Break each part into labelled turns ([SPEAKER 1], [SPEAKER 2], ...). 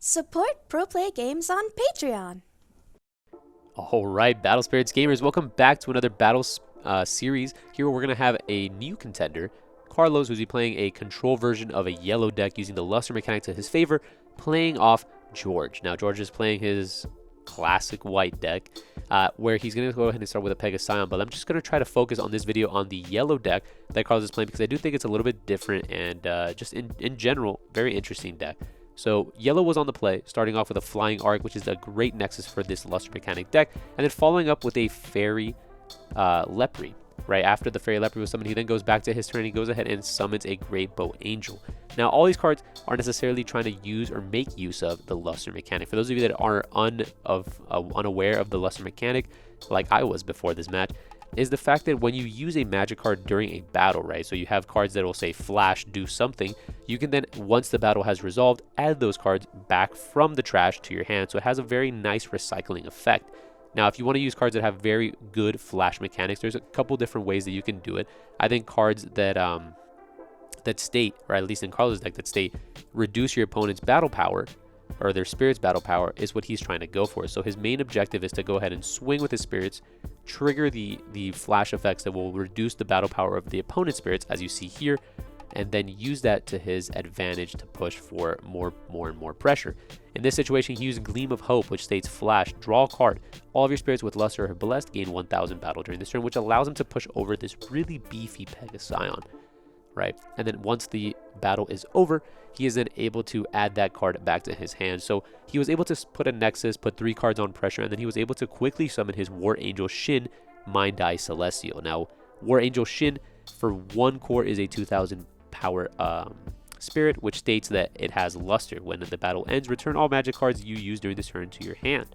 [SPEAKER 1] Support Pro Play Games on Patreon.
[SPEAKER 2] Alright, Battle Spirits gamers, welcome back to another Battle series. Here we're going to have a new contender, Carlos, who's playing a control version of a yellow deck using the Luster mechanic to his favor, playing off George. Now, George is playing his classic white deck, where he's going to go ahead and start with a Pegasion, but I'm just going to try to focus on this video on the yellow deck that Carlos is playing because I do think it's a little bit different and just in general, very interesting deck. So yellow was on the play, starting off with a Flying Arc, which is a great nexus for this Luster mechanic deck, and then following up with a Fairy Lepre. Right after the Fairy Lepre was summoned, he then goes back to his turn. He goes ahead and summons a Great Bow Angel. Now, all these cards aren't necessarily trying to use or make use of the Luster mechanic. For those of you that are unaware of the Luster mechanic, like I was before this match, is the fact that when you use a magic card during a battle, right? So you have cards that will say flash, do something. You can then, once the battle has resolved, add those cards back from the trash to your hand. So it has a very nice recycling effect. Now, if you want to use cards that have very good flash mechanics, there's a couple different ways that you can do it. I think cards that that state, or at least in Carlos' deck, that state reduce your opponent's battle power, or their spirit's battle power, is what he's trying to go for. So his main objective is to go ahead and swing with his spirits, trigger the flash effects that will reduce the battle power of the opponent's spirits, as you see here, and then use that to his advantage to push for more and more pressure. In this situation, he used Gleam of Hope, which states flash, draw a card. All of your spirits with Luster or Blessed gain 1000 battle during this turn, which allows him to push over this really beefy Pegasion, right? And then once the battle is over, he is then able to add that card back to his hand. So he was able to put a Nexus, put 3 cards on pressure, and then he was able to quickly summon his War Angel Shin, Bandai Celestial. Now, War Angel Shin for 1 core is a 2000 power spirit, which states that it has Luster. When the battle ends, return all magic cards you use during this turn to your hand.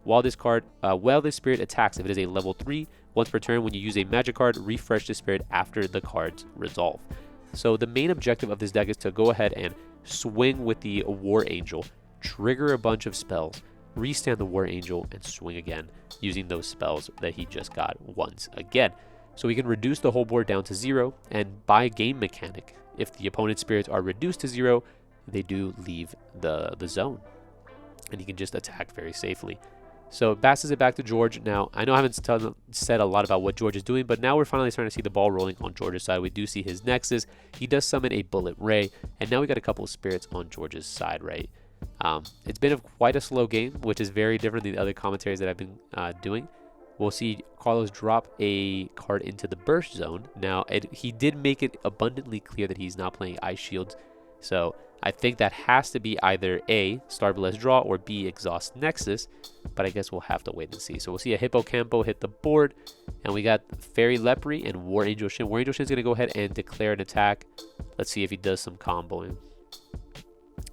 [SPEAKER 2] While this spirit attacks, if it is a level 3, once per turn, when you use a magic card, refresh the spirit after the cards resolve. So the main objective of this deck is to go ahead and swing with the War Angel, trigger a bunch of spells, restand the War Angel, and swing again using those spells that he just got once again. So we can reduce the whole board down to 0, and by game mechanic, if the opponent's spirits are reduced to 0, they do leave the zone, and he can just attack very safely. So it passes it back to George. Now, I know I haven't said a lot about what George is doing, but now we're finally starting to see the ball rolling on George's side. We do see his Nexus. He does summon a Bullet Ray, and now we got a couple of spirits on George's side, right? It's been quite a slow game, which is very different than the other commentaries that I've been doing. We'll see Carlos drop a card into the burst zone. Now, he did make it abundantly clear that he's not playing Ice Shields, so I think that has to be either A, Starbless Draw, or B, Exhaust Nexus, but I guess we'll have to wait and see. So we'll see a Hippocampo hit the board, and we got Fairy Lepre and War Angel Shin. War Angel Shin is going to go ahead and declare an attack. Let's see if he does some comboing.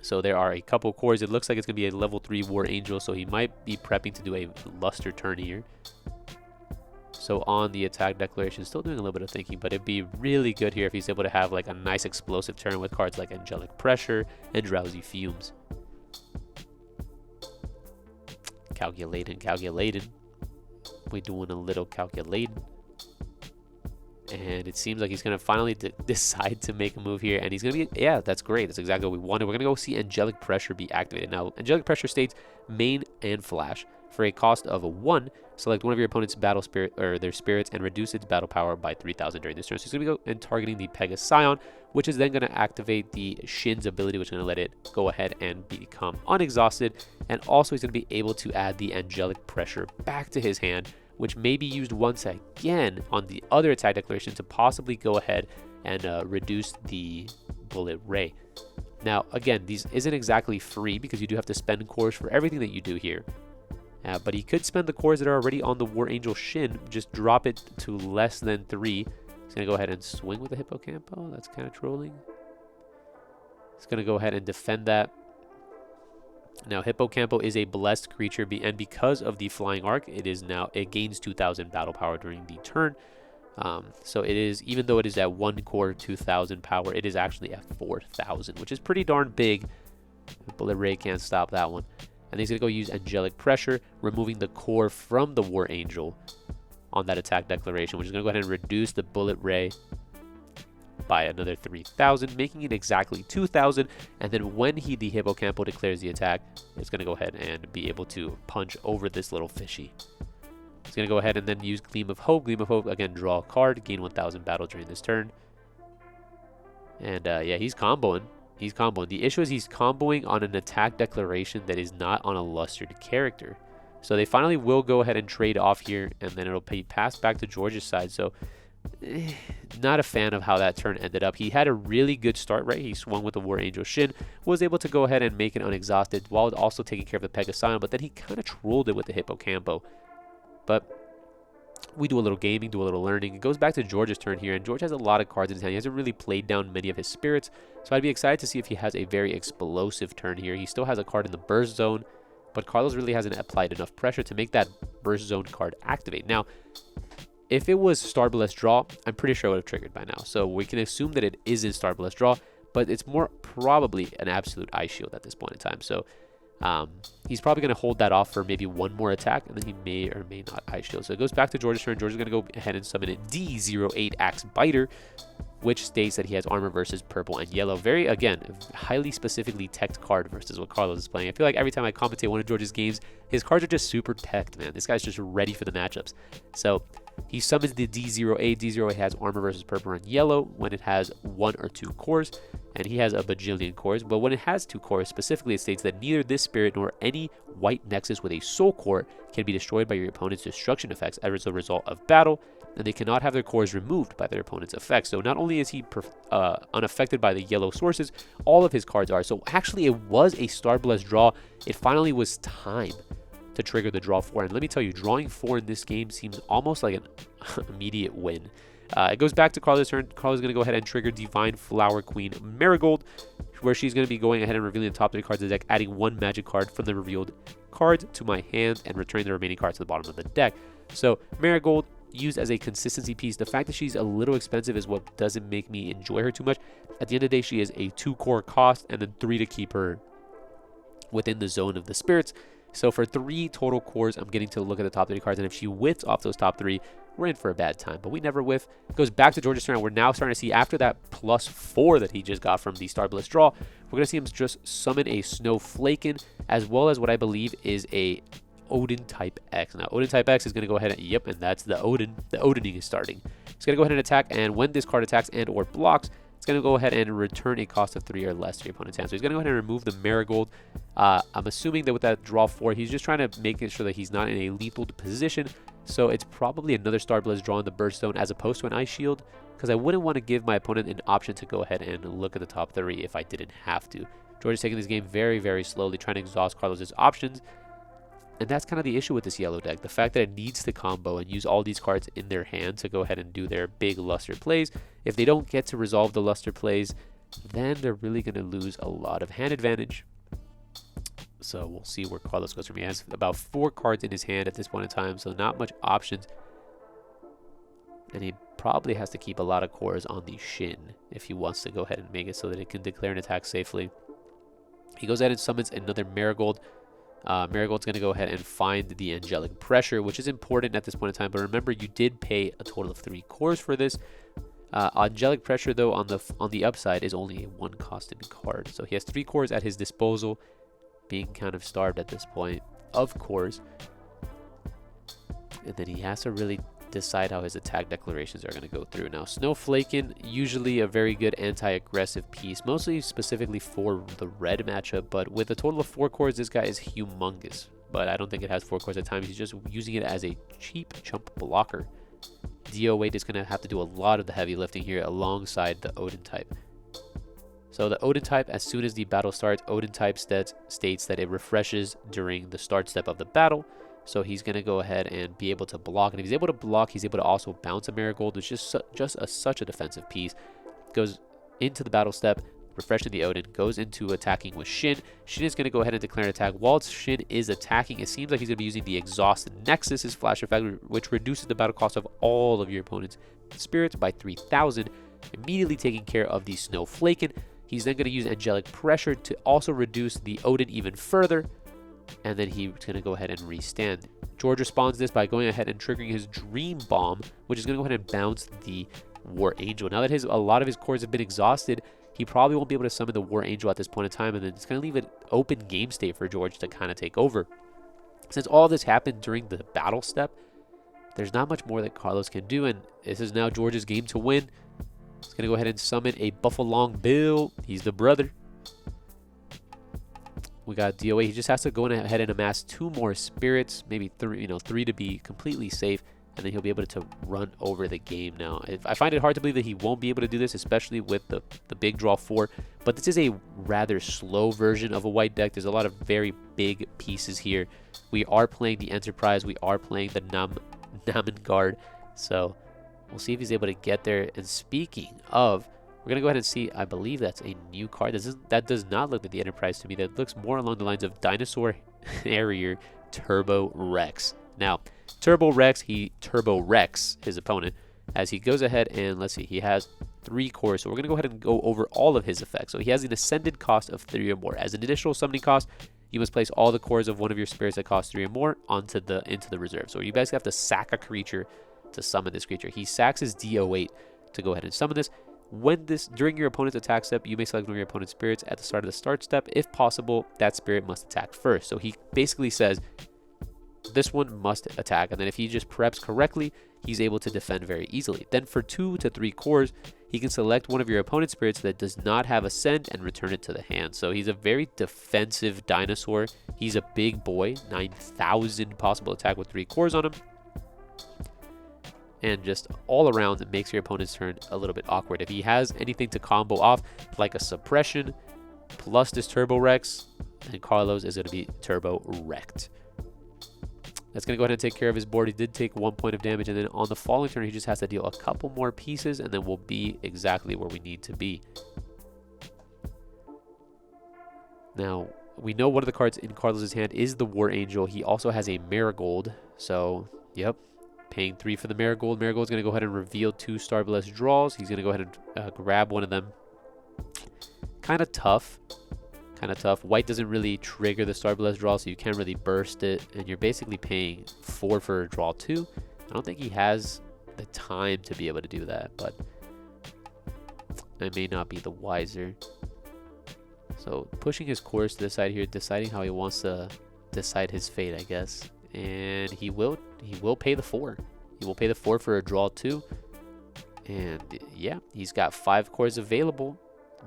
[SPEAKER 2] So there are a couple cores. It looks like it's going to be a level 3 War Angel, so he might be prepping to do a Luster turn here. So on the attack declaration, still doing a little bit of thinking, but it'd be really good here if he's able to have like a nice explosive turn with cards like Angelic Pressure and Drowsy Fumes. Calculating. We're doing a little calculating. And it seems like he's going to finally decide to make a move here. And he's going to be, yeah, that's great. That's exactly what we wanted. We're going to go see Angelic Pressure be activated. Now, Angelic Pressure states main and flash. For a cost of 1, select one of your opponent's battle spirit or their spirits and reduce its battle power by 3000 during this turn. So he's going to go and targeting the Pegasion, which is then going to activate the Shin's ability, which is going to let it go ahead and become unexhausted. And also he's going to be able to add the Angelic Pressure back to his hand, which may be used once again on the other attack declaration to possibly go ahead and reduce the Bullet Ray. Now, again, these isn't exactly free because you do have to spend cores for everything that you do here. But he could spend the cores that are already on the War Angel Shin, just drop it to less than 3. He's going to go ahead and swing with the Hippocampo. That's kind of trolling. He's going to go ahead and defend that. Now, Hippocampo is a blessed creature, and because of the Flying Arc, it gains 2000 battle power during the turn. So it is, even though it is at 1 core 2000 power, it is actually at 4000, which is pretty darn big. Bullet Ray can't stop that one. And he's going to go use Angelic Pressure, removing the core from the War Angel on that attack declaration, which is going to go ahead and reduce the Bullet Ray by another 3,000, making it exactly 2,000. And then when the Hippocampo declares the attack, it's going to go ahead and be able to punch over this little fishy. It's going to go ahead and then use Gleam of Hope. Gleam of Hope, again, draw a card, gain 1,000 battle during this turn. And yeah, he's comboing. He's comboing. The issue is he's comboing on an attack declaration that is not on a lustered character. So they finally will go ahead and trade off here, and then it'll be passed back to George's side. So not a fan of how that turn ended up. He had a really good start, right? He swung with the War Angel Shin, was able to go ahead and make it unexhausted while also taking care of the Pegasion, but then he kind of trolled it with the Hippocampo. But we do a little gaming, do a little learning. It goes back to George's turn here, and George has a lot of cards in his hand. He hasn't really played down many of his spirits, so I'd be excited to see if he has a very explosive turn here. He still has a card in the burst zone, but Carlos really hasn't applied enough pressure to make that burst zone card activate. Now, if it was Starblast Draw, I'm pretty sure it would have triggered by now. So we can assume that it is in Starblast Draw, but it's more probably an absolute Ice Shield at this point in time. So he's probably going to hold that off for maybe one more attack, and then he may or may not Ice Shield. So it goes back to George's turn. George is going to go ahead and summon a D08 Axe Biter, which states that he has armor versus purple and yellow. Very, again, highly specifically teched card versus what Carlos is playing. I feel like every time I commentate one of George's games, his cards are just super teched, man. This guy's just ready for the matchups. So he summons the D08. D08 has armor versus purple and yellow when it has 1 or 2 cores, and he has a bajillion cores. But when it has 2 cores, specifically it states that neither this spirit nor any white nexus with a soul core can be destroyed by your opponent's destruction effects as a result of battle, and they cannot have their cores removed by their opponent's effects. So not only is he unaffected by the yellow sources, all of his cards are. So actually it was a Starblast draw. It finally was time to trigger the draw 4, and let me tell you, drawing 4 in this game seems almost like an immediate win. It goes back to Carlos' turn. Carlos is going to go ahead and trigger Divine Flower Queen Marigold, where she's going to be going ahead and revealing the top 3 cards of the deck, adding 1 magic card from the revealed cards to my hand, and returning the remaining cards to the bottom of the deck. So Marigold, used as a consistency piece. The fact that she's a little expensive is what doesn't make me enjoy her too much. At the end of the day, she is a 2 core cost, and then 3 to keep her within the zone of the spirits. So for 3 total cores, I'm getting to look at the top 3 cards, and if she whiffs off those top 3, we're in for a bad time. But we never whiff. It goes back to George's turn. We're now starting to see, after that +4 that he just got from the Starblast draw, we're going to see him just summon a Snowflaken, as well as what I believe is a Odin type X. Now, Odin type X is going to go ahead and, yep, and that's the Odin. The Odining is starting. It's going to go ahead and attack, and when this card attacks and or blocks, it's going to go ahead and return a cost of 3 or less to your opponent's hand. So he's going to go ahead and remove the Marigold. I'm assuming that with that draw 4, he's just trying to make sure that he's not in a lethal position. So it's probably another Starblast draw in the Burst Zone as opposed to an Ice Shield, because I wouldn't want to give my opponent an option to go ahead and look at the top 3 if I didn't have to. George is taking this game very, very slowly, trying to exhaust Carlos's options. And that's kind of the issue with this yellow deck. The fact that it needs to combo and use all these cards in their hand to go ahead and do their big luster plays. If they don't get to resolve the luster plays, then they're really going to lose a lot of hand advantage. So we'll see where Carlos goes from here. He has about 4 cards in his hand at this point in time, so not much options. And he probably has to keep a lot of cores on the Shin if he wants to go ahead and make it so that it can declare an attack safely. He goes ahead and summons another Marigold. Marigold's going to go ahead and find the Angelic Pressure, which is important at this point in time. But remember, you did pay a total of 3 cores for this. Angelic Pressure, though, on the upside is only a 1 costing card. So he has 3 cores at his disposal, being kind of starved at this point of cores. And then he has to really decide how his attack declarations are going to go through. Now, Snowflaken, usually a very good anti-aggressive piece, mostly specifically for the red matchup, but with a total of 4 cores, this guy is humongous. But I don't think it has 4 cores at times. He's just using it as a cheap chump blocker. DO8 is going to have to do a lot of the heavy lifting here alongside the Odin type. So the Odin type, as soon as the battle starts, Odin type states that it refreshes during the start step of the battle. So he's going to go ahead and be able to block. And if he's able to block, he's able to also bounce a Marigold, which is such a defensive piece. Goes into the battle step, refreshing the Odin, goes into attacking with Shin. Shin is going to go ahead and declare an attack. While Shin is attacking, it seems like he's going to be using the Exhaust Nexus, his flash effect, which reduces the battle cost of all of your opponent's spirits by 3,000, immediately taking care of the Snowflaken. He's then going to use Angelic Pressure to also reduce the Odin even further. And then he's going to go ahead and restand. George responds this by going ahead and triggering his Dream Bomb, which is going to go ahead and bounce the War Angel. Now that a lot of his cores have been exhausted, he probably won't be able to summon the War Angel at this point in time, and then it's going to leave an open game state for George to kind of take over. Since all this happened during the battle step, there's not much more that Carlos can do, and this is now George's game to win. He's going to go ahead and summon a Buffalong Bill. He's the brother. We got DOA. He just has to go ahead and amass 2 more spirits, maybe 3, 3 to be completely safe, and then he'll be able to run over the game now. I find it hard to believe that he won't be able to do this, especially with the big draw 4, but this is a rather slow version of a white deck. There's a lot of very big pieces here. We are playing the Enterprise. We are playing the Namen Guard, so we'll see if he's able to get there. And speaking of, we're going to go ahead and see, I believe that's a new card. That does not look like the Enterprise to me. That looks more along the lines of Dinosaur Harrier Turbo Rex. Now, Turbo Rex, he Turbo Rex his opponent as he goes ahead and, let's see, he has 3 cores. So we're going to go ahead and go over all of his effects. So he has an ascended cost of 3 or more. As an additional summoning cost, you must place all the cores of one of your spirits that cost 3 or more into the reserve. So you basically have to sack a creature to summon this creature. He sacks his DO8 to go ahead and summon this. During your opponent's attack step, you may select one of your opponent's spirits at the start of the start step. If possible, that spirit must attack first. So he basically says this one must attack, and then if he just preps correctly, he's able to defend very easily. Then for 2 to 3 cores, he can select one of your opponent's spirits that does not have Ascend and return it to the hand. So he's a very defensive dinosaur. He's a big boy, 9,000 possible attack with 3 cores on him. And just all around, it makes your opponent's turn a little bit awkward. If he has anything to combo off, like a suppression, plus this Turbo Rex, then Carlos is going to be Turbo Wrecked. That's going to go ahead and take care of his board. He did take 1 point of damage, and then on the following turn, he just has to deal a couple more pieces, and then we'll be exactly where we need to be. Now, we know one of the cards in Carlos's hand is the War Angel. He also has a Marigold, so, yep. Paying 3 for the Marigold. Marigold's going to go ahead and reveal 2 Starblast draws. He's going to go ahead and grab one of them. Kind of tough. White doesn't really trigger the Starblast draw, so you can't really burst it. And you're basically paying 4 for a draw 2. I don't think he has the time to be able to do that, but I may not be the wiser. So pushing his course to the side here, deciding how he wants to decide his fate, I guess. And he will pay the 4. He will pay the 4 for a draw 2. And yeah, he's got 5 cores available,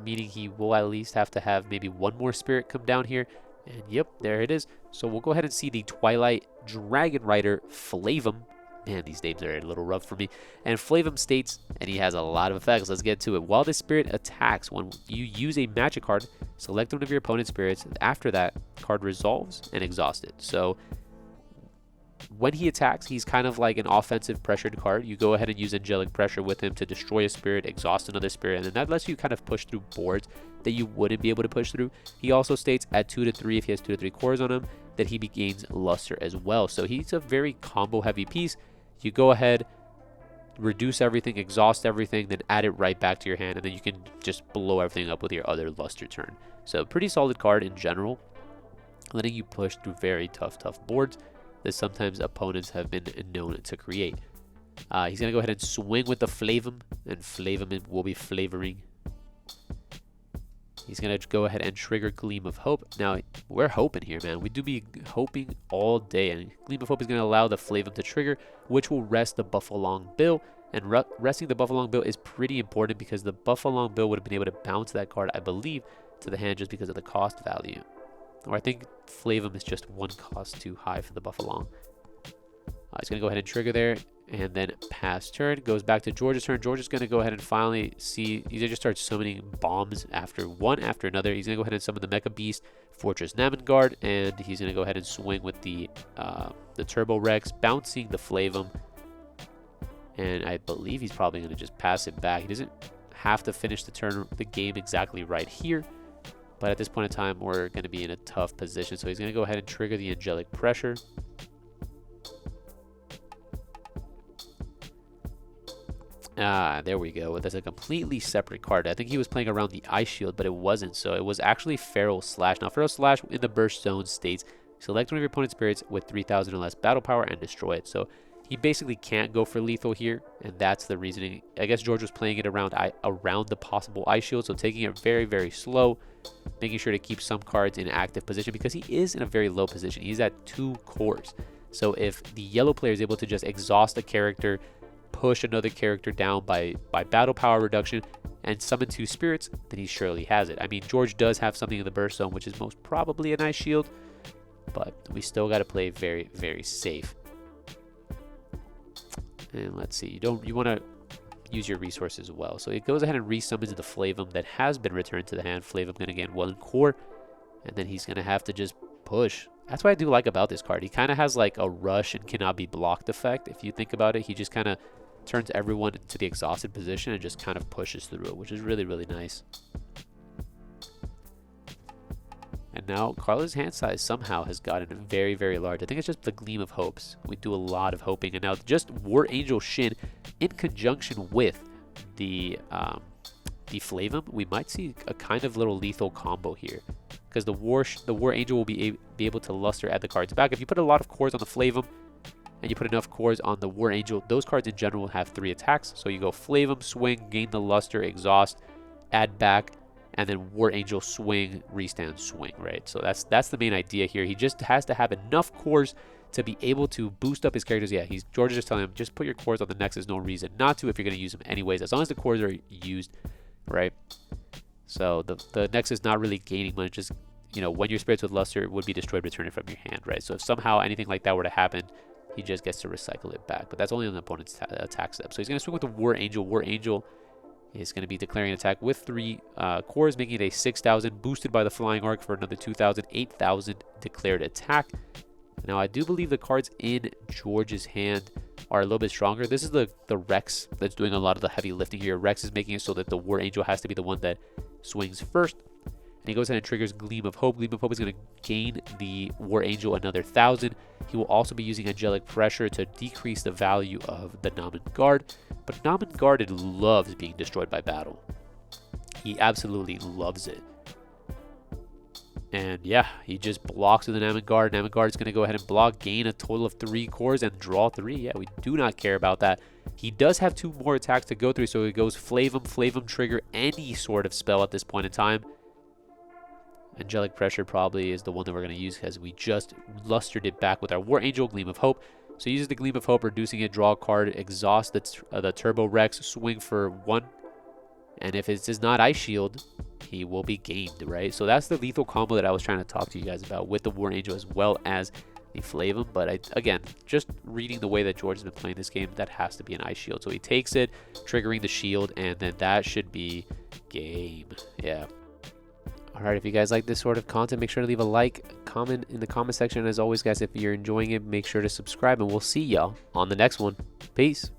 [SPEAKER 2] meaning he will at least have to have maybe 1 more spirit come down here. And yep, there it is. So we'll go ahead and see the Twilight Dragon Rider Flavum. Man, these names are a little rough for me. And Flavum states, and he has a lot of effects. Let's get to it. While this spirit attacks, when you use a magic card, select one of your opponent's spirits. After that, card resolves and exhaust it. So when he attacks, he's kind of like an offensive pressured card. You go ahead and use Angelic Pressure with him to destroy a spirit, exhaust another spirit, and then that lets you kind of push through boards that you wouldn't be able to push through. He also states at 2 to 3, if he has 2 to 3 cores on him, that he gains Luster as well. So he's a very combo heavy piece. You go ahead, reduce everything, exhaust everything, then add it right back to your hand, and then you can just blow everything up with your other Luster turn. So pretty solid card in general, letting you push through very tough boards that sometimes opponents have been known to create. He's going to go ahead and swing with the Flavum, and Flavum will be flavoring. He's going to go ahead and trigger Gleam of Hope. Now, we're hoping here, man. We do be hoping all day, and Gleam of Hope is going to allow the Flavum to trigger, which will rest the Buffalong Bill. And resting the Buffalong Bill is pretty important because the Buffalong Bill would have been able to bounce that card, I believe, to the hand just because of the cost value. Or I think Flavum is just 1 cost too high for the Buffalong. He's going to go ahead and trigger there, and then pass turn. Goes back to George's turn. George is going to go ahead and finally see. He's going to just start summoning bombs one after another. He's going to go ahead and summon the Mecha Beast, Fortress Namen Guard, and he's going to go ahead and swing with the Turbo Rex, bouncing the Flavum. And I believe he's probably going to just pass it back. He doesn't have to finish the game exactly right here. But at this point in time, we're going to be in a tough position. So he's going to go ahead and trigger the Angelic Pressure. There we go. That's a completely separate card. I think he was playing around the Ice Shield, but it wasn't. So it was actually Feral Slash. Now, Feral Slash in the burst zone states, select one of your opponent's spirits with 3,000 or less battle power and destroy it. So He basically can't go for lethal here, and that's the reasoning. I guess George was playing it around the possible ice shield, so taking it very, very slow, making sure to keep some cards in active position because he is in a very low position. He's at 2 cores. So if the yellow player is able to just exhaust a character, push another character down by battle power reduction, and summon 2 spirits, then he surely has it. I mean, George does have something in the burst zone, which is most probably an ice shield, but we still got to play very, very safe. And let's see, you want to use your resources well. So it goes ahead and resummons the Flavum that has been returned to the hand. Flavum going to gain 1 core, and then he's going to have to just push. That's what I do like about this card. He kind of has like a rush and cannot be blocked effect. If you think about it, he just kind of turns everyone into the exhausted position and just kind of pushes through it, which is really, really nice. And now Carlos' hand size somehow has gotten very, very large. I think it's just the Gleam of Hopes. We do a lot of hoping. And now just War Angel Shin in conjunction with the Flavum, we might see a kind of little lethal combo here. Because the War Angel will be able to luster add the cards back. If you put a lot of cores on the Flavum and you put enough cores on the War Angel, those cards in general have 3 attacks. So you go Flavum, swing, gain the luster, exhaust, add back, and then War Angel, swing, restand, swing, right? So that's the main idea here. He just has to have enough cores to be able to boost up his characters. Yeah, George is just telling him, just put your cores on the Nexus. No reason not to if you're going to use them anyways, as long as the cores are used, right? So the Nexus not really gaining much. Just, you know, when your spirits with luster would be destroyed, return it from your hand, right? So if somehow anything like that were to happen, he just gets to recycle it back. But that's only on the opponent's attack step. So he's going to swing with the War Angel. War Angel is going to be declaring an attack with 3 cores, making it a 6,000, boosted by the Flying Arc for another 2,000, 8,000 declared attack. Now, I do believe the cards in George's hand are a little bit stronger. This is the Rex that's doing a lot of the heavy lifting here. Rex is making it so that the War Angel has to be the one that swings first. And he goes ahead and triggers Gleam of Hope. Gleam of Hope is going to gain the War Angel another 1,000. He will also be using Angelic Pressure to decrease the value of the Namen Guard. But Namen Guard loves being destroyed by battle. He absolutely loves it. And yeah, he just blocks with the Namen Guard. Namen Guard is going to go ahead and block, gain a total of 3 cores, and draw 3. Yeah, we do not care about that. He does have 2 more attacks to go through, so he goes Flavum. Flavum trigger any sort of spell at this point in time. Angelic Pressure probably is the one that we're going to use because we just lustered it back with our War Angel, Gleam of Hope. So he uses the Gleam of Hope, reducing it, draw a card, exhaust the Turbo Rex, swing for 1. And if it is not Ice Shield, he will be gained, right? So that's the lethal combo that I was trying to talk to you guys about with the War Angel as well as the Flavum. But again, just reading the way that George has been playing this game, that has to be an Ice Shield. So he takes it, triggering the shield, and then that should be game. Yeah. Alright, if you guys like this sort of content, make sure to leave a like, comment in the comment section. As always, guys, if you're enjoying it, make sure to subscribe, and we'll see y'all on the next one. Peace.